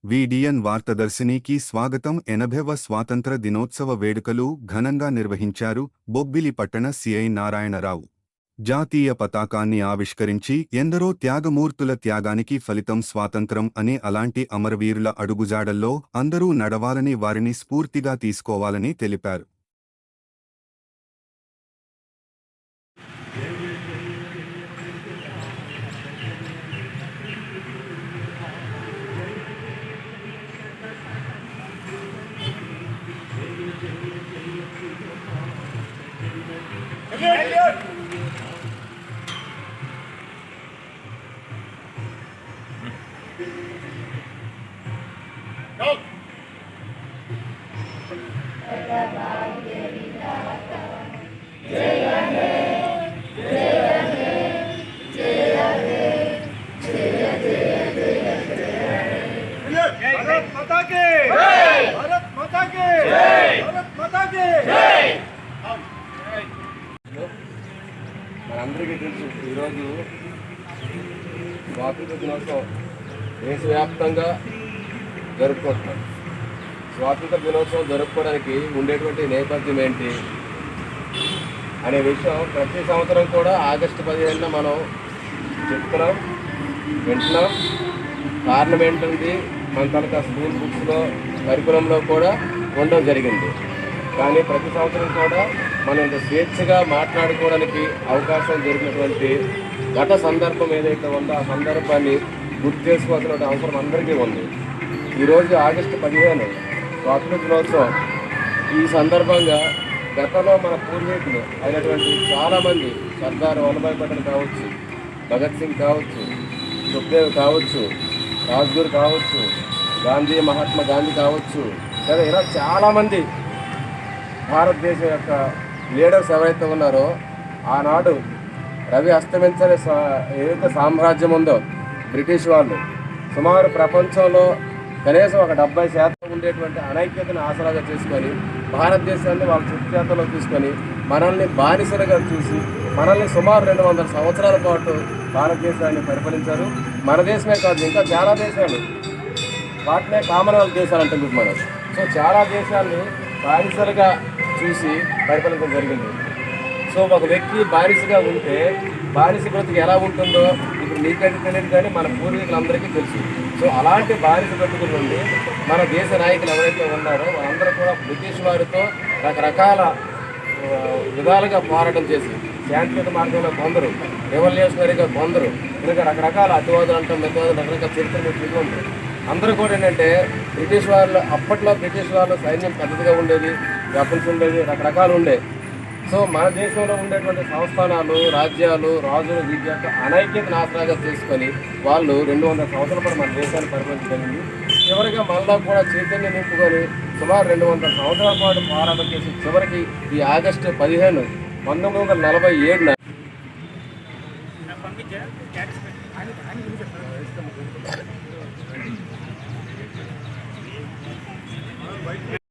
వీడియన్ వార్తదర్శినికి స్వాగతం. 80వ స్వాతంత్ర దినోత్సవ వేడుకలు ఘనంగా నిర్వహించారు. బొబ్బిలి పట్టణ సిఐ నారాయణరావు జాతీయ పతాకాన్ని ఆవిష్కరించి ఎందరో త్యాగమూర్తుల త్యాగానికి ఫలితం స్వాతంత్రం అనే అలాంటి అమరవీరుల అడుగుజాడల్లో అందరూ నడవాలని, వారిని స్ఫూర్తిగా తీసుకోవాలని తెలిపారు. भारत माता की जय, भारत माता की जय, भारत माता की जय. మనందరికీ తెలుసు ఈరోజు స్వాతంత్ర దినోత్సవం దేశవ్యాప్తంగా జరుపుకుంటున్నాం. స్వాతంత్ర దినోత్సవం జరుపుకోవడానికి ఉండేటువంటి నేపథ్యం ఏంటి అనే విషయం ప్రతి సంవత్సరం కూడా ఆగస్టు 15న మనం చెప్తున్నాం, వింటున్నాం. కారణం ఏంటంటే మన తనక స్కూల్ బుక్స్లో కరికులంలో కూడా ఉండడం జరిగింది. కానీ ప్రతి సంవత్సరం కూడా మనం ఇంత స్వేచ్ఛగా మాట్లాడుకోవడానికి అవకాశం జరిగినటువంటి ఘట సందర్భం ఏదైతే ఉందో ఆ సందర్భాన్ని గుర్తు చేసుకోవాల్సిన అవసరం అందరికీ ఉంది. ఈరోజు ఆగస్టు 15 స్వాతంత్ర దినోత్సవం. ఈ సందర్భంగా గతంలో మన పూర్వీకులు అయినటువంటి చాలామంది సర్దార్ వల్లభాయ్ పటేల్ కావచ్చు, భగత్ సింగ్ కావచ్చు, సుఖ్దేవ్ కావచ్చు, రాజ్గురు కావచ్చు, గాంధీ మహాత్మా గాంధీ కావచ్చు, లేదా ఇలా చాలామంది భారతదేశం యొక్క లీడర్స్ ఎవరైతే ఉన్నారో ఆనాడు రవి అస్తమించని ఏదైతే సామ్రాజ్యం ఉందో బ్రిటిష్ వాళ్ళు సుమారు ప్రపంచంలో కనీసం ఒక 70% ఉండేటువంటి అనైక్యతను ఆసరాగా చేసుకొని భారతదేశాన్ని వాళ్ళ చుట్టుచేతలో తీసుకొని మనల్ని బానిసలుగా చూసి మనల్ని సుమారు 200 సంవత్సరాల పాటు భారతదేశాన్ని పరిపాలించారు. మన దేశమే కాదు, ఇంకా చాలా దేశాలు, వాటినే కామన్వెల్త్ దేశాలు అంటుంది మనం. సో చాలా దేశాన్ని బానిసలుగా చూసి పరిపాలించడం జరిగింది. సో ఒక వ్యక్తి బానిసగా ఉంటే బానిస బ్రతుకు ఎలా ఉంటుందో ఇప్పుడు నీకైతే తెలియదు, కానీ మన పూర్వీకులందరికీ తెలుసు. సో అలాంటి బానిస బ్రతుకుల నుండి మన దేశ నాయకులు ఎవరైతే ఉన్నారో వాళ్ళందరూ కూడా బ్రిటిష్ వారితో రకరకాల విధాలుగా పోరాటం చేసి శాంతియుత మార్గంలో కొందరు, రెవల్యూషనరీగా కొందరు, ఇంకా రకరకాల అతివాదులు అంటాం, మితవాదులు, రకరకాల చరిత్ర ఉంటారు. అందరూ కూడా ఏంటంటే బ్రిటిష్ వాళ్ళు అప్పట్లో బ్రిటిష్ వాళ్ళు సైన్యం పెద్దదిగా ఉండేది, వెపన్స్ ఉండేది, రకరకాలు ఉండేవి. సో మన దేశంలో ఉండేటువంటి సంస్థానాలు, రాజ్యాలు, రాజులు వీటి యొక్క అనైక్యతను ఆసరాగా చేసుకొని వాళ్ళు 200 సంవత్సరాల పాటు మన దేశాన్ని పరిపాలించగలిగింది. చివరిగా మళ్ళా కూడా చైతన్యం నింపుకొని సుమారు 200 సంవత్సరాల పాటు పోరాటం చేసి చివరికి ఈ ఆగస్టు 15 1947 White